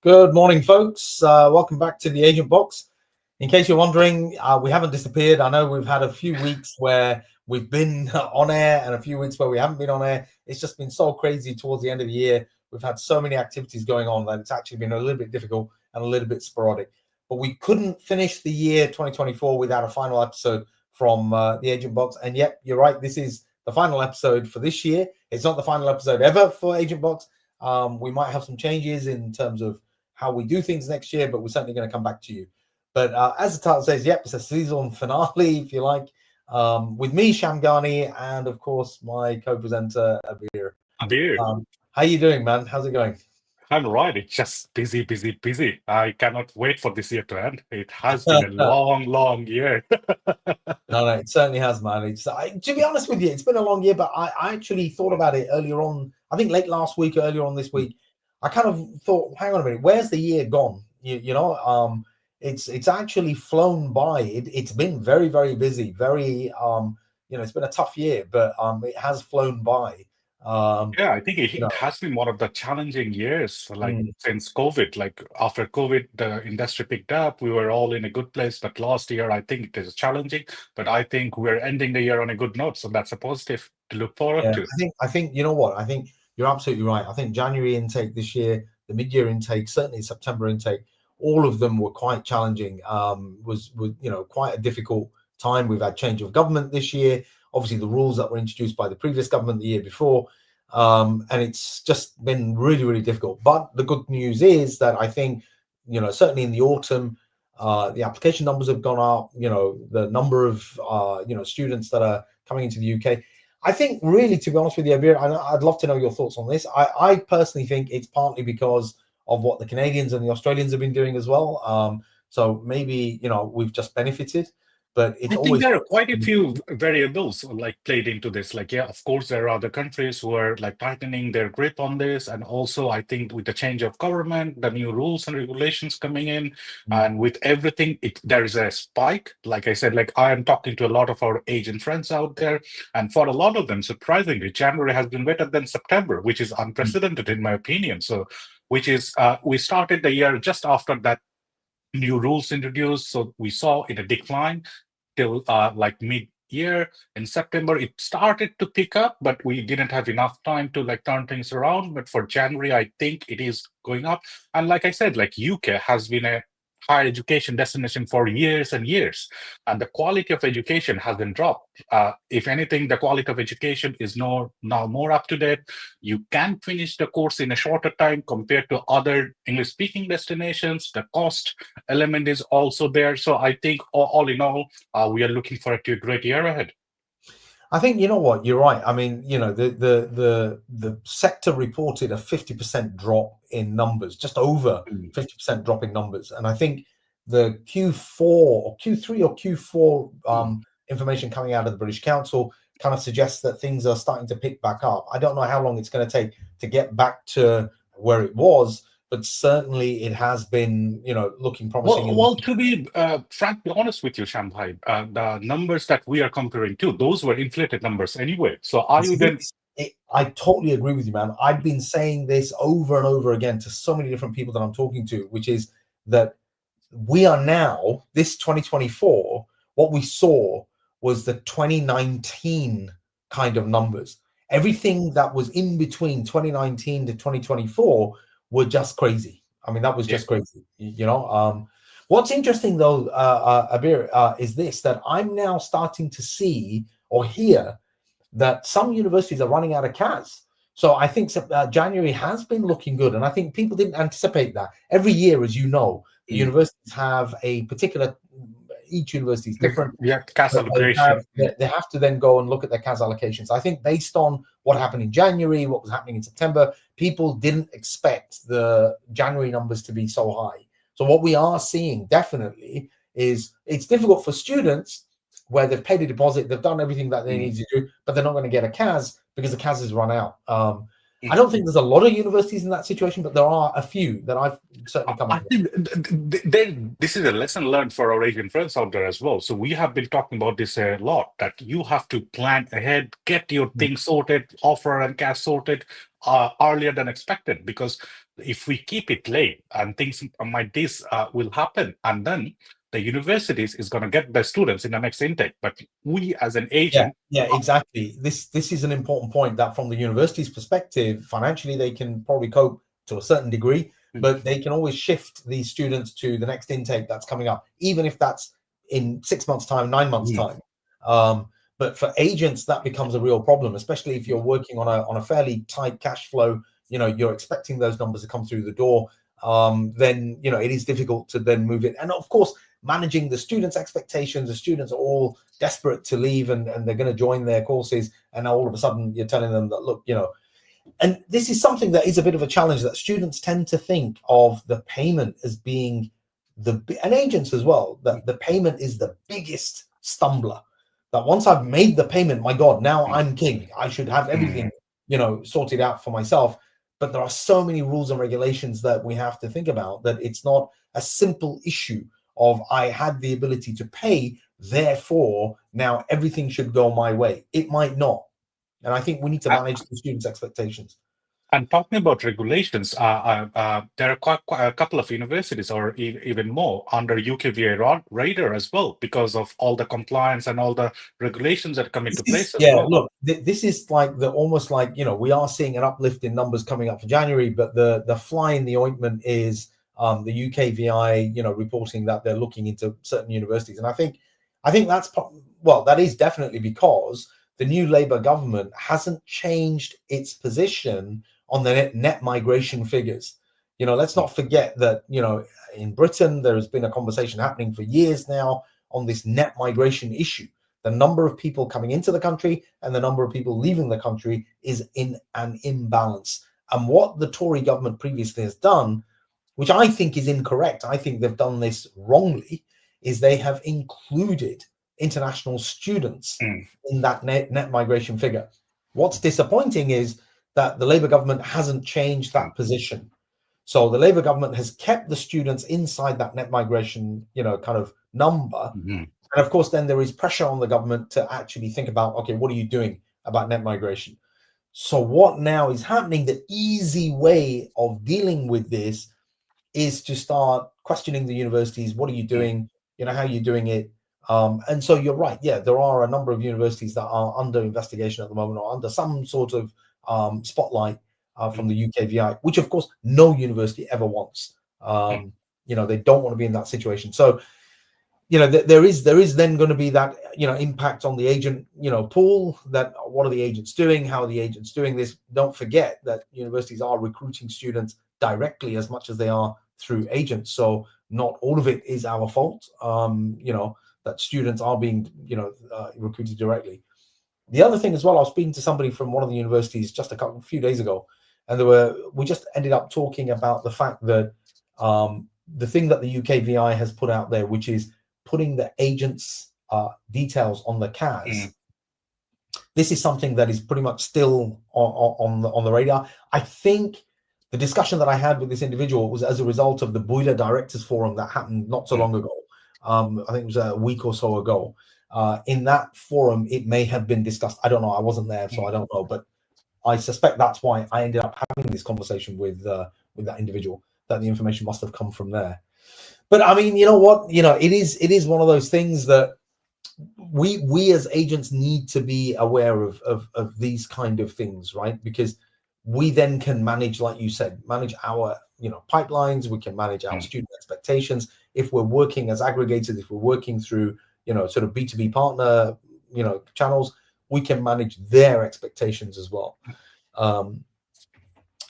Good morning, folks. Welcome back to the Agent Box. In case you're wondering, we haven't disappeared. I know we've had a few weeks where we've been on air and a few weeks where we haven't been on air. It's just been so crazy towards the end of the year. We've had so many activities going on that it's actually been a little bit difficult and a little bit sporadic. But we couldn't finish the year 2024 without a final episode from the Agent Box. And yep, you're right. This is the final episode for this year. It's not the final episode ever for Agent Box. We might have some changes in terms of how we do things next year, but we're certainly going to come back to you. But as the title says, yep, it's a season finale, if you like, with me, Shamgani, and of course my co-presenter Abir. How you doing, man? How's it going? I'm right. It's just busy, busy, busy. I cannot wait for this year to end. It has been a long, long year. No, it certainly has, man. To be honest with you, it's been a long year, but I actually thought about it earlier on. I think late last week, earlier on this week. I kind of thought, hang on a minute, where's the year gone? It's actually flown by. It's been very, very busy. Very, it's been a tough year, but it has flown by. Yeah, I think it has been one of the challenging years, since COVID. Like after COVID, the industry picked up. We were all in a good place, but last year, I think it is challenging. But I think we're ending the year on a good note, so that's a positive to look forward to. I think you know what? I think you're absolutely right. I think January intake this year, the mid-year intake, certainly September intake, all of them were quite challenging. Was quite a difficult time. We've had change of government this year. Obviously, the rules that were introduced by the previous government the year before, and it's just been really, really difficult. But the good news is that I think, certainly in the autumn, the application numbers have gone up. The number of students that are coming into the UK. I think really, to be honest with you, Abir, I'd love to know your thoughts on this. I personally think it's partly because of what the Canadians and the Australians have been doing as well. So maybe, we've just benefited. But I think there are quite a few variables played into this. Of course, there are other countries who are tightening their grip on this. And also, I think with the change of government, the new rules and regulations coming in, and with everything, there is a spike. Like I said, I am talking to a lot of our agent friends out there. And for a lot of them, surprisingly, January has been better than September, which is unprecedented in my opinion. So, which is, we started the year just after that new rules introduced. So we saw it a decline till mid-year. In September, it started to pick up, but we didn't have enough time to turn things around. But for January, I think it is going up. And like I said, UK has been a higher education destination for years and years, and the quality of education hasn't dropped. If anything, the quality of education is now more up to date. You can finish the course in a shorter time compared to other English-speaking destinations. The cost element is also there. So I think all in all, we are looking forward to a great year ahead. I think, you know what, you're right. I mean, the sector reported a 50% drop in numbers, just over 50% drop in numbers. And I think the Q4 or Q3 or Q4 information coming out of the British Council kind of suggests that things are starting to pick back up. I don't know how long it's going to take to get back to where it was, but certainly it has been, looking promising. Well, to be frankly honest with you, Shanghai, the numbers that we are comparing to, those were inflated numbers anyway. So I totally agree with you, man. I've been saying this over and over again to so many different people that I'm talking to, which is that we are now, this 2024, what we saw was the 2019 kind of numbers. Everything that was in between 2019 to 2024 were just crazy. I mean, that was just crazy, What's interesting, though, Abir, is this, that I'm now starting to see or hear that some universities are running out of CAS. So I think January has been looking good. And I think people didn't anticipate that. Every year, as you know, the universities have a particular, each university is different. Yeah, CAS allocation. They have to then go and look at their CAS allocations. I think based on what happened in January, what was happening in September, people didn't expect the January numbers to be so high. So what we are seeing definitely is it's difficult for students where they've paid a deposit, they've done everything that they need to do, but they're not going to get a CAS because the CAS has run out. I don't think there's a lot of universities in that situation, but there are a few that I've certainly come across. I think this is a lesson learned for our Asian friends out there as well. So we have been talking about this a lot, that you have to plan ahead, get your things sorted, offer and CAS sorted earlier than expected, because if we keep it late and things like this will happen, and then the universities is going to get the students in the next intake, but we as an agent. Yeah, exactly. This is an important point, that from the university's perspective, financially they can probably cope to a certain degree, but they can always shift these students to the next intake that's coming up, even if that's in 6 months' time, 9 months' time. But for agents, that becomes a real problem, especially if you're working on a fairly tight cash flow. You're expecting those numbers to come through the door. Then it is difficult to then move it, and of course, managing the students' expectations. The students are all desperate to leave, and they're going to join their courses, and now all of a sudden you're telling them that, look, and this is something that is a bit of a challenge, that students tend to think of the payment as being and agents as well, that the payment is the biggest stumbler, that once I've made the payment, my God, now I'm king, I should have everything sorted out for myself. But there are so many rules and regulations that we have to think about, that it's not a simple issue of I had the ability to pay, therefore now everything should go my way. It might not. And I think we need to manage the students' expectations. And talking about regulations, there are quite a couple of universities, or even more, under UKVI radar as well, because of all the compliance and all the regulations that come into place as well. Look, this is like almost like, we are seeing an uplift in numbers coming up for January, but the fly in the ointment is the UKVI, reporting that they're looking into certain universities. And I think that is definitely because the new Labour government hasn't changed its position on the net migration figures. Let's not forget that, in Britain, there has been a conversation happening for years now on this net migration issue. The number of people coming into the country and the number of people leaving the country is in an imbalance. And what the Tory government previously has done, which I think is incorrect, I think they've done this wrongly, is they have included international students in that net migration figure. What's disappointing is that the Labour government hasn't changed that position. So the Labour government has kept the students inside that net migration, kind of number. And of course, then there is pressure on the government to actually think about, okay, what are you doing about net migration? So what now is happening, the easy way of dealing with this is to start questioning the universities. What are you doing? How are you doing it? And so you're right. Yeah, there are a number of universities that are under investigation at the moment, or under some sort of spotlight from the UKVI, which of course no university ever wants. They don't want to be in that situation. So, there is then going to be that, impact on the agent, pool, that what are the agents doing? How are the agents doing this? Don't forget that universities are recruiting students directly as much as they are through agents. So not all of it is our fault, that students are being, recruited directly. The other thing as well, I was speaking to somebody from one of the universities just a few days ago, and we just ended up talking about the fact that the thing that the UKVI has put out there, which is putting the agents' details on the CAS. This is something that is pretty much still on the radar. I think the discussion that I had with this individual was as a result of the Boiler Directors Forum that happened not so long ago. I think it was a week or so ago. In that forum, it may have been discussed. I don't know. I wasn't there, so I don't know. But I suspect that's why I ended up having this conversation with that individual, that the information must have come from there. But I mean, you know what? It is one of those things that we as agents need to be aware of these kind of things, right? Because we then can manage, like you said, manage our pipelines. We can manage our student expectations. If we're working as aggregators, if we're working through sort of B2B partner channels, we can manage their expectations as well.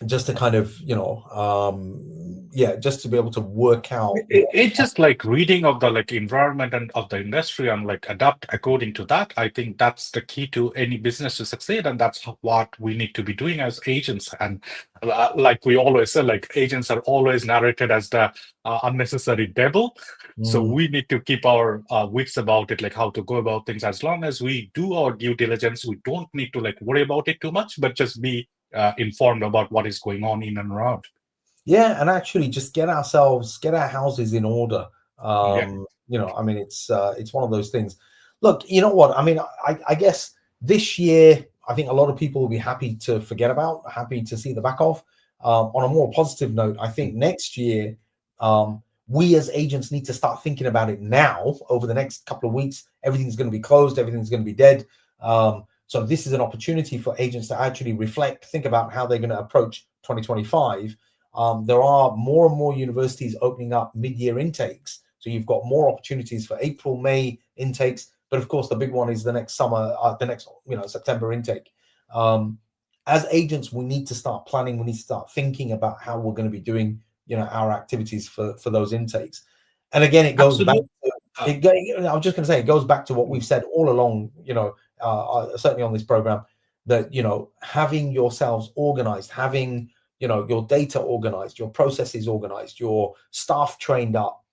Just to kind of just to be able to work out. It's just like reading of the environment and of the industry and adapt according to that. I think that's the key to any business to succeed, and that's what we need to be doing as agents. And like we always say, agents are always narrated as the unnecessary devil. So we need to keep our wits about it, how to go about things. As long as we do our due diligence, we don't need to worry about it too much, but just be informed about what is going on in and around. Yeah, and actually just get our houses in order. I mean, it's one of those things. Look, you know what? I mean, I guess this year, I think a lot of people will be happy to forget about, happy to see the back of. On a more positive note, I think next year, we as agents need to start thinking about it now. Over the next couple of weeks, everything's going to be closed, everything's going to be dead. So this is an opportunity for agents to actually reflect, think about how they're going to approach 2025. There are more and more universities opening up mid-year intakes, so you've got more opportunities for April, May intakes. But of course, the big one is the next summer, the next September intake. As agents, we need to start planning. We need to start thinking about how we're going to be doing, our activities for those intakes. And again, it goes back. I was just going to say, it goes back to what we've said all along. Certainly on this program, that having yourselves organized, having your data organized, your processes organized, your staff trained up,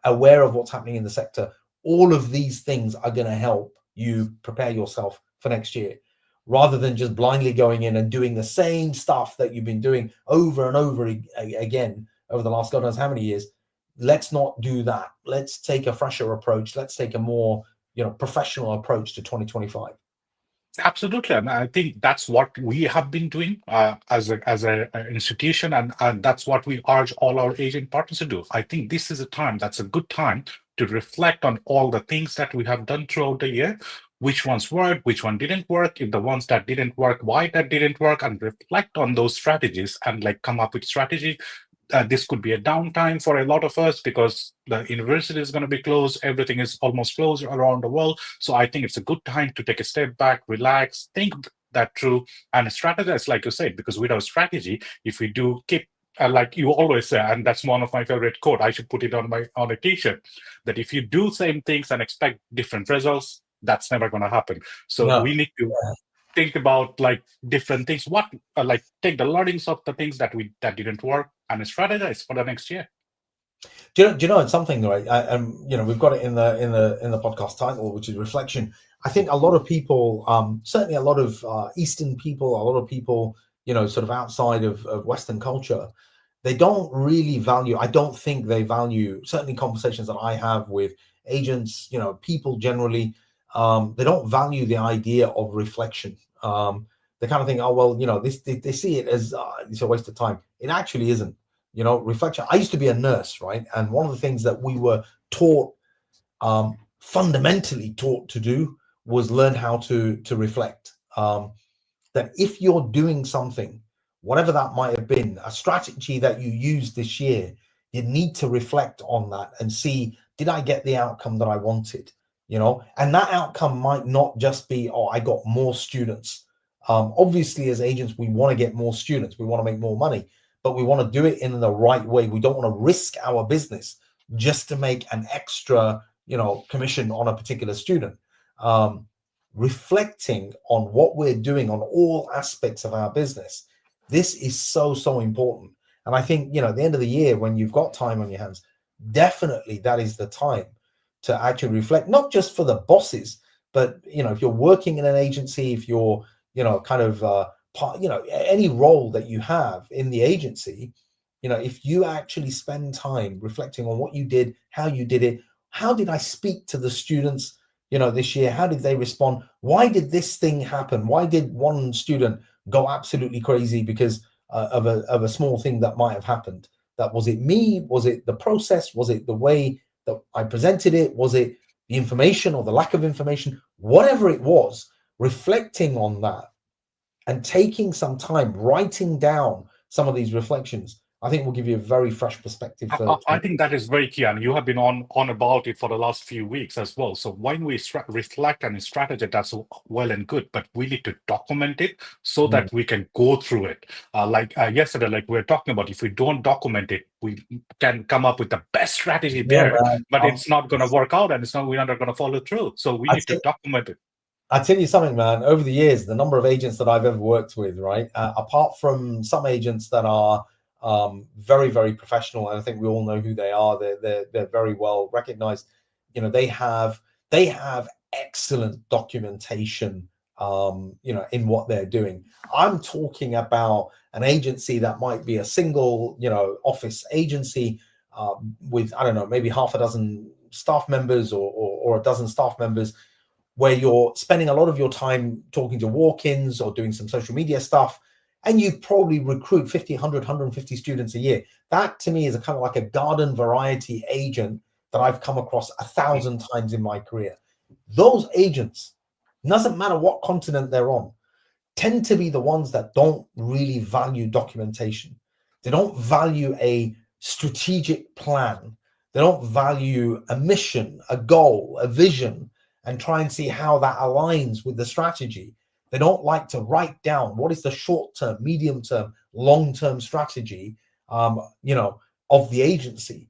aware of what's happening in the sector. All of these things are going to help you prepare yourself for next year, rather than just blindly going in and doing the same stuff that you've been doing over and over again over the last God knows how many years. Let's not do that. Let's take a fresher approach. Let's take a more, professional approach to 2025. Absolutely, and I think that's what we have been doing as an institution, and that's what we urge all our agent partners to do. I think this is that's a good time to reflect on all the things that we have done throughout the year, which ones worked, which one didn't work, if the ones that didn't work, why that didn't work, and reflect on those strategies and come up with strategy. This could be a downtime for a lot of us because the university is going to be closed. Everything is almost closed around the world. So I think it's a good time to take a step back, relax, think that through, and strategize, like you said, because without strategy, if we do keep, like you always say, and that's one of my favorite quote, I should put it on a t-shirt, that if you do same things and expect different results, that's never going to happen. So we need to think about different things, what take the learnings of the things that didn't work and strategize for the next year. Do you know it's something, right? We've got it in the podcast title, which is reflection. I think a lot of people, certainly a lot of Eastern people, a lot of people, sort of outside of Western culture, they don't really value. I don't think they value, certainly conversations that I have with agents, people generally, they don't value the idea of reflection. They kind of think, oh well, they see it as it's a waste of time. It actually isn't. Reflection. I used to be a nurse, right? And one of the things that we were taught, fundamentally taught to do, was learn how to reflect. That if you're doing something, whatever that might have been, a strategy that you used this year, you need to reflect on that and see, did I get the outcome that I wanted? And that outcome might not just be, oh, I got more students. Obviously, as agents, we want to get more students. We want to make more money, but we want to do it in the right way. We don't want to risk our business just to make an extra, commission on a particular student. Reflecting on what we're doing on all aspects of our business, this is so important. And I think, at the end of the year, when you've got time on your hands, definitely that is the time to actually reflect, not just for the bosses, but if you're working in an agency, if you're any role that you have in the agency, if you actually spend time reflecting on what you did, how you did it, how did I speak to the students this year, how did they respond, why did this thing happen, why did one student go absolutely crazy because of a small thing that might have happened? That was it me, was it the process, was it the way that I presented it, was it the information or the lack of information? Whatever it was, reflecting on that and taking some time writing down some of these reflections, I think will give you a very fresh perspective. I think that is very key, and you have been on about it for the last few weeks as well. So when we reflect and strategize, that's well and good, but we need to document it so that we can go through it. Yesterday, like we were talking about, if we don't document it, we can come up with the best strategy there, but it's not going to work out, and we're not going to follow through. So we need to document it. I tell you something, man. Over the years, the number of agents that I've ever worked with, right, apart from some agents that are very, very professional, and I think we all know who they are. They're very well recognized. They have excellent documentation. In what they're doing. I'm talking about an agency that might be a single, office agency with, I don't know, maybe half a dozen staff members or a dozen staff members, where you're spending a lot of your time talking to walk-ins or doing some social media stuff. and you probably recruit 50, 100, 150 students a year. That to me is a kind of like a garden variety agent that I've come across 1,000 times in my career. Those agents, doesn't matter what continent they're on, tend to be the ones that don't really value documentation. They don't value a strategic plan. They don't value a mission, a goal, a vision, and try and see how that aligns with the strategy. They don't like to write down what is the short-term, medium-term, long-term strategy, of the agency.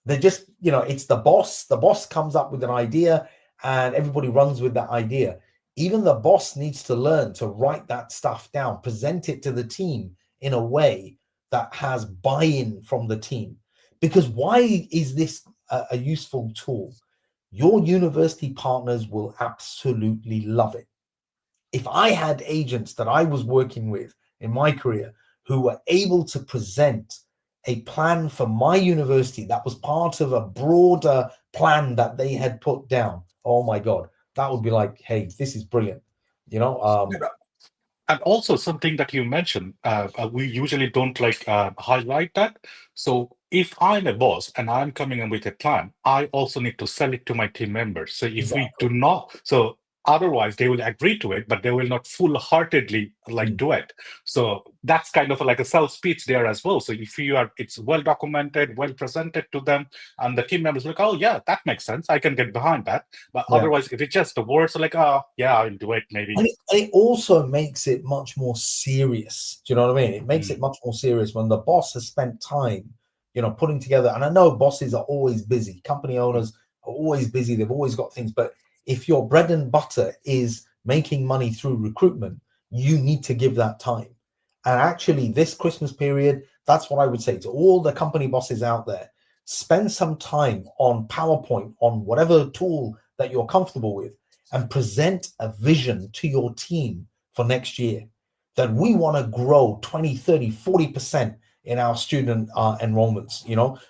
They just, it's the boss. The boss comes up with an idea and everybody runs with that idea. Even the boss needs to learn to write that stuff down, present it to the team in a way that has buy-in from the team. Because why is this a useful tool? Your university partners will absolutely love it. If I had agents that I was working with in my career who were able to present a plan for my university that was part of a broader plan that they had put down, oh my God, that would be like, hey, this is brilliant. And also something that you mentioned, we usually don't highlight that. So if I'm a boss and I'm coming in with a plan, I also need to sell it to my team members. So if we do not, so otherwise they will agree to it, but they will not full-heartedly do it. So that's kind of like a sales speech there as well. So if it's well documented, well presented to them, and the team members like, oh yeah, that makes sense, I can get behind that. But otherwise, if it's just the words like, oh yeah, I'll do it maybe. And it also makes it much more serious. Do you know what I mean? It makes it much more serious when the boss has spent time, putting together. And I know bosses are always busy. Company owners are always busy. They've always got things. But if your bread and butter is making money through recruitment, you need to give that time. And actually, this Christmas period, that's what I would say to all the company bosses out there. Spend some time on PowerPoint, on whatever tool that you're comfortable with, and present a vision to your team for next year that we want to grow 20, 30, 40% in our student enrollments.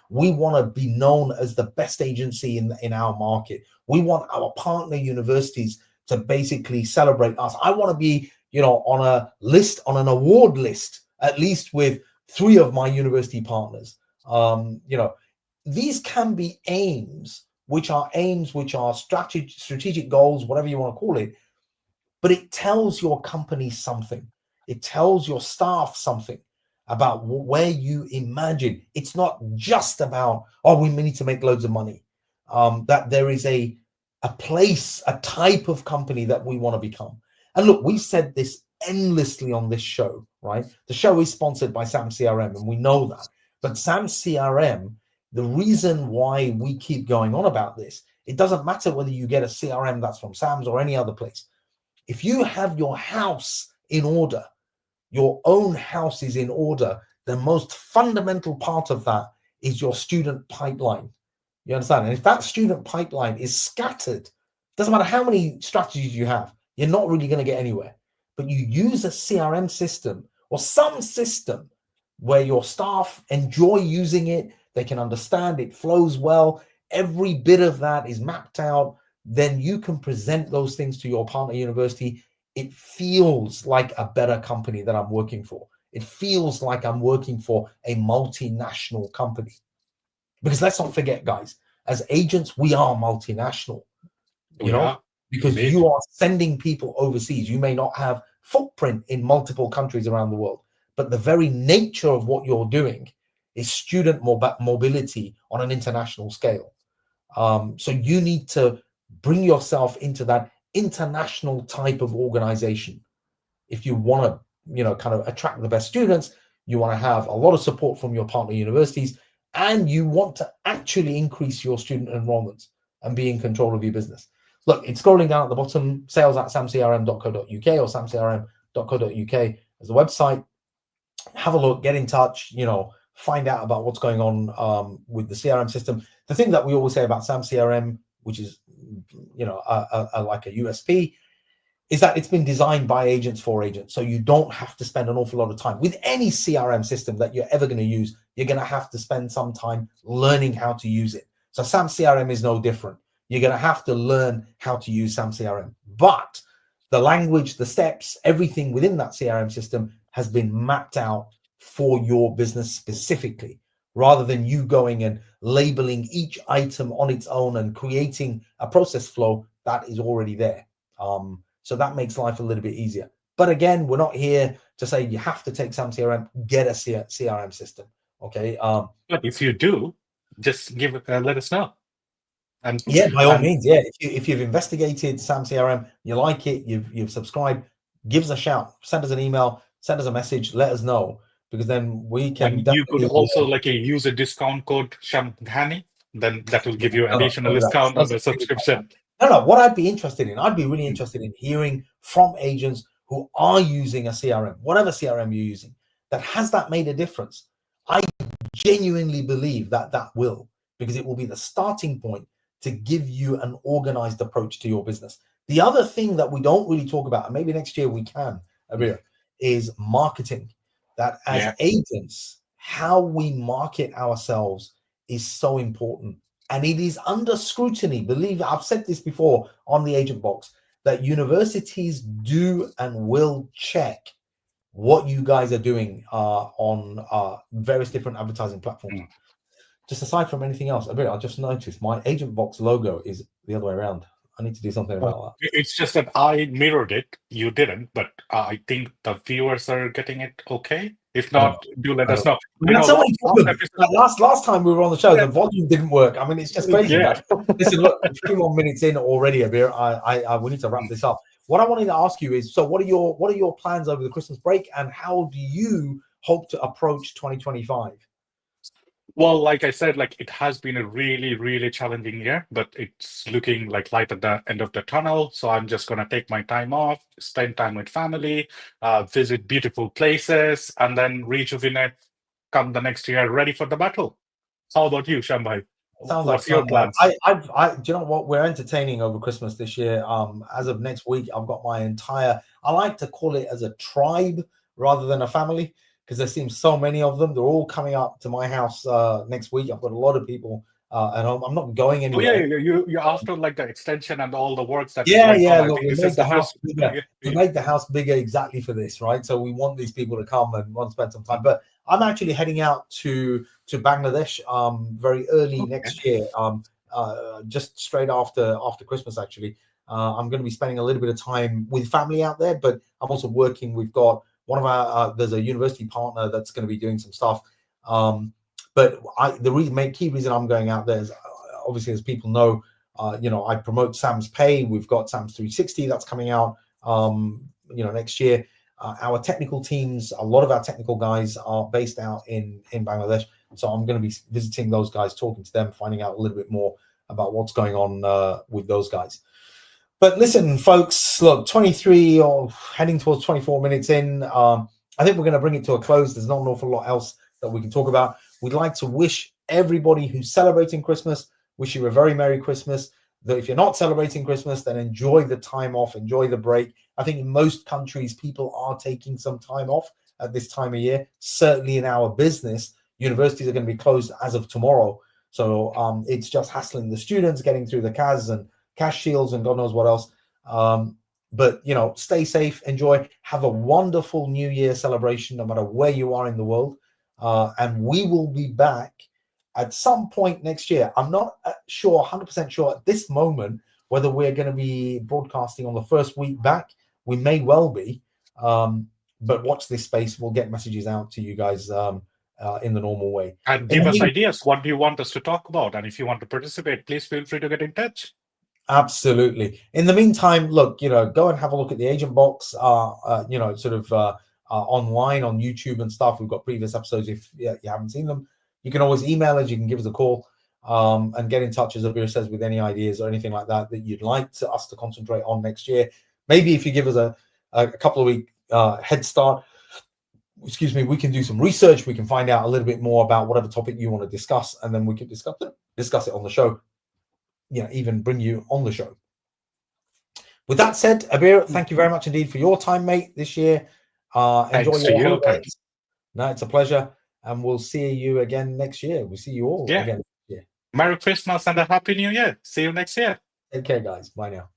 We want to be known as the best agency in our market. We want our partner universities to basically celebrate us. I want to be, on a list, on an award list, at least with 3 of my university partners. These can be aims, which are strategic goals, whatever you want to call it, but it tells your company something. It tells your staff something about where you imagine. It's not just about, we need to make loads of money. That there is a place, a type of company that we want to become. And look, we've said this endlessly on this show, right? The show is sponsored by SAM CRM, and we know that. But SAM CRM, the reason why we keep going on about this, it doesn't matter whether you get a CRM that's from SAM's or any other place. If you have your house in order, your own house is in order, the most fundamental part of that is your student pipeline. You understand? And if that student pipeline is scattered, doesn't matter how many strategies you have, you're not really going to get anywhere. But you use a CRM system or some system where your staff enjoy using it, they can understand it flows well, every bit of that is mapped out, then you can present those things to your partner university. It feels like a better company that I'm working for. It feels like I'm working for a multinational company. Because let's not forget, guys, as agents, we are multinational, because you are sending people overseas. You may not have footprint in multiple countries around the world, but the very nature of what you're doing is student mobility on an international scale. So you need to bring yourself into that international type of organization. If you want to, kind of attract the best students, you want to have a lot of support from your partner universities, and you want to actually increase your student enrollments and be in control of your business. Look, it's scrolling down at the bottom, sales@samcrm.co.uk or samcrm.co.uk as the website. Have a look, get in touch, find out about what's going on with the CRM system. The thing that we always say about SAM CRM, which is, like a USP, is that it's been designed by agents for agents. So you don't have to spend an awful lot of time with any CRM system that you're ever going to use. You're going to have to spend some time learning how to use it. So SAM CRM is no different. You're going to have to learn how to use SAM CRM, but the language, the steps, everything within that CRM system has been mapped out for your business specifically, rather than you going and labeling each item on its own and creating a process flow that is already there. So that makes life a little bit easier. But again, we're not here to say you have to take some CRM, get a CRM system. Okay. But if you do, just let us know. And yeah, by all means, yeah. If you've investigated SAM CRM, you like it, you've subscribed, give us a shout, send us an email, send us a message, let us know, because then we can. And you could also use a discount code Shamghani, then that will give you additional discount on the subscription. No, what I'd be interested in, I'd be really interested in hearing from agents who are using a CRM, whatever CRM you're using, that has that made a difference. I genuinely believe that will, because it will be the starting point to give you an organized approach to your business. The other thing that we don't really talk about, and maybe next year we can, Abir, is marketing. That as agents, how we market ourselves is so important. And it is under scrutiny. Believe it, I've said this before on the Agent Box, that universities do and will check what you guys are doing on various different advertising platforms. Just aside from anything else, I just noticed my Agent Box logo is the other way around. I need to do something about that. It's just that I mirrored it. You didn't, but I think the viewers are getting it okay. If not, do let us know. Last time we were on the show, the volume didn't work. I mean, it's just crazy. Yeah. Listen, look, a few more minutes in already, Abir. We need to wrap this up. What I wanted to ask you is, so what are your plans over the Christmas break, and how do you hope to approach 2025? Well, like I said, it has been a really, really challenging year, but it's looking like light at the end of the tunnel. So I'm just going to take my time off, spend time with family, visit beautiful places, and then rejuvenate come the next year, ready for the battle. How about you, Shambhai? What's your plans? Do you know what? We're entertaining over Christmas this year. As of next week, I've got my entire, I like to call it as a tribe rather than a family, because there seems so many of them. They're all coming up to my house next week. I've got a lot of people at home. I'm not going anywhere. Oh, yeah, you're after the extension and all the works that. Look, we made the house bigger. We made the house bigger exactly for this, right? So we want these people to come and want to spend some time. But I'm actually heading out to Bangladesh very early next year, just straight after Christmas. Actually, I'm going to be spending a little bit of time with family out there, but I'm also working. We've got one of our there's a university partner that's going to be doing some stuff. But the key reason I'm going out there is obviously, as people know, I promote Sam's Pay. We've got Sam's 360 that's coming out, next year. Our technical teams, a lot of our technical guys are based out in Bangladesh. So I'm going to be visiting those guys, talking to them, finding out a little bit more about what's going on with those guys. But listen, folks, look, 23 or heading towards 24 minutes in, I think we're going to bring it to a close. There's not an awful lot else that we can talk about. We'd like to wish everybody who's celebrating Christmas, wish you a very Merry Christmas. Though if you're not celebrating Christmas, then enjoy the time off, enjoy the break. I think in most countries, people are taking some time off at this time of year. Certainly in our business, universities are going to be closed as of tomorrow. So it's just hassling the students, getting through the CAS and cash shields and God knows what else. But, stay safe, enjoy, have a wonderful New Year celebration, no matter where you are in the world. And we will be back at some point next year. I'm not 100% sure at this moment whether we're going to be broadcasting on the first week back. We may well be, but watch this space. We'll get messages out to you guys in the normal way. And give us ideas. What do you want us to talk about? And if you want to participate, please feel free to get in touch. Absolutely. In the meantime, look, go and have a look at the Agent Box, online on YouTube and stuff. We've got previous episodes. If you haven't seen them, you can always email us. You can give us a call and get in touch, as Abir says, with any ideas or anything like that you'd like us to concentrate on next year. Maybe if you give us a couple of week head start, we can do some research. We can find out a little bit more about whatever topic you want to discuss, and then we can discuss it on the show. Even bring you on the show. With that said, Abir, thank you very much indeed for your time, mate, this year. Enjoy your holidays. No, it's a pleasure. And we'll see you again next year. We'll see you all again next year. Merry Christmas and a Happy New Year. See you next year. Take care, guys. Bye now.